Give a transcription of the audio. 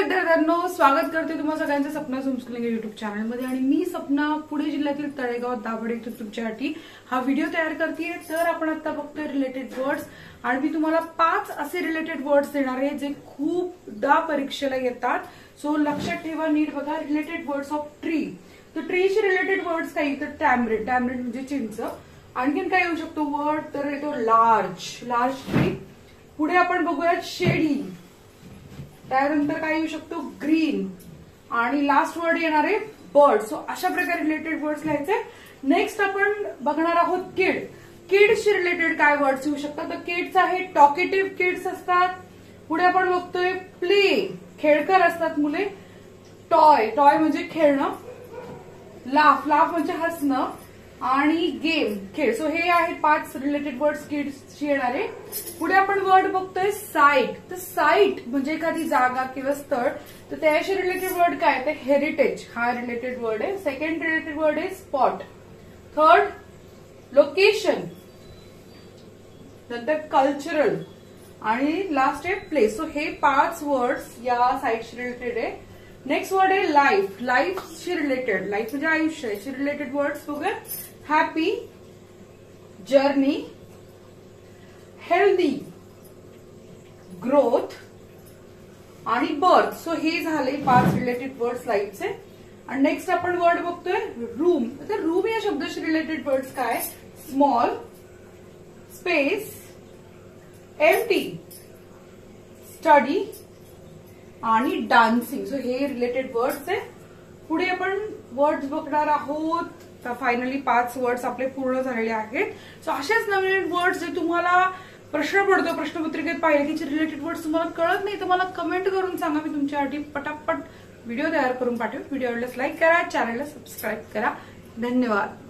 विद्यार्थ्यांनो, स्वागत करते तुम्हा सगळ्यांचं सपना होमस्कूलिंग युट्यूब चॅनलमध्ये। आणि मी सपना पुणे जिल्ह्यातील तळेगाव दाभाडे इथून तुमच्यासाठी हा व्हिडिओ तयार करतेय। तर आपण आता बघतोय रिलेटेड वर्ड्स आणि मी तुम्हाला 5 असे रिलेटेड वर्ड्स देणार आहे जे खूपदा परीक्षेला येतात। सो लक्षात ठेवा, नीट बघा। Related words of tree. तर ट्रीशी रिलेटेड वर्ड्स काही, तर टॅमरिंड, टॅमरिंड म्हणजे चिंच। आणखीन काय येऊ शकतो वर्ड, तर येतो लार्ज, लार्ज ट्री। पुढे आपण बघूया शेडी, त्यानंतर काय येऊ शकतो ग्रीन, आणि लास्ट वर्ड येणार आहे बर्ड। सो अशा प्रकारे रिलेटेड वर्ड्स लिहायचे। नेक्स्ट आपण बघणार आहोत किड। किड्सशी रिलेटेड काय वर्ड्स येऊ शकतात, तर किड्स आहे टॉकेटिव्ह किड्स असतात। पुढे आपण बघतोय प्ले, खेळकर असतात मुले। टॉय, टॉय म्हणजे खेळणं। लाफ, लाफ म्हणजे हसणं। आणि गेम, खेळ। सो हे आहेत 5 रिलेटेड वर्ड्स किड्सशी येणारे। पुढे आपण वर्ड बघतोय साईट। तर साईट म्हणजे एखादी जागा किंवा स्थळ, तर त्याशी रिलेटेड वर्ड काय, तर हेरिटेज हा रिलेटेड वर्ड आहे। सेकंड रिलेटेड वर्ड आहे स्पॉट। थर्ड लोकेशन, नंतर कल्चरल, आणि लास्ट आहे प्लेस। सो हे 5 वर्ड्स या साईटशी रिलेटेड आहे। नेक्स्ट वर्ड आहे लाईफ, लाईफशी रिलेटेड, लाईफ म्हणजे आयुष्याशी रिलेटेड वर्ड्स बघूया। हॅपी, जर्नी, हेल्दी, ग्रोथ आणि बर्थ। सो हे झाले 5 रिलेटेड वर्ड्स लाईफचे। आणि नेक्स्ट आपण वर्ड बघतोय रूम। तर रूम या शब्दाशी रिलेटेड वर्ड्स काय, स्मॉल, स्पेस, एम्प्टी, स्टडी आणि डान्सिंग। सो हे रिलेटेड वर्ड्स आहे। पुढे आपण वर्ड्स बघणार आहोत। तर फायनली 5 वर्ड्स आपले पूर्ण झालेले आहेत। सो असेच नवीन वर्ड्स जे तुम्हाला प्रश्न पडतो प्रश्नपत्रिकेत पाहिले की रिलेटेड वर्ड्स तुम्हाला कळत नाही, तर मला कमेंट करून सांगा। मी तुमच्यासाठी पटापट व्हिडिओ तयार करून पाठवेन। व्हिडिओ आवडल्यास लाईक करा, चॅनलला सबस्क्राईब करा। धन्यवाद।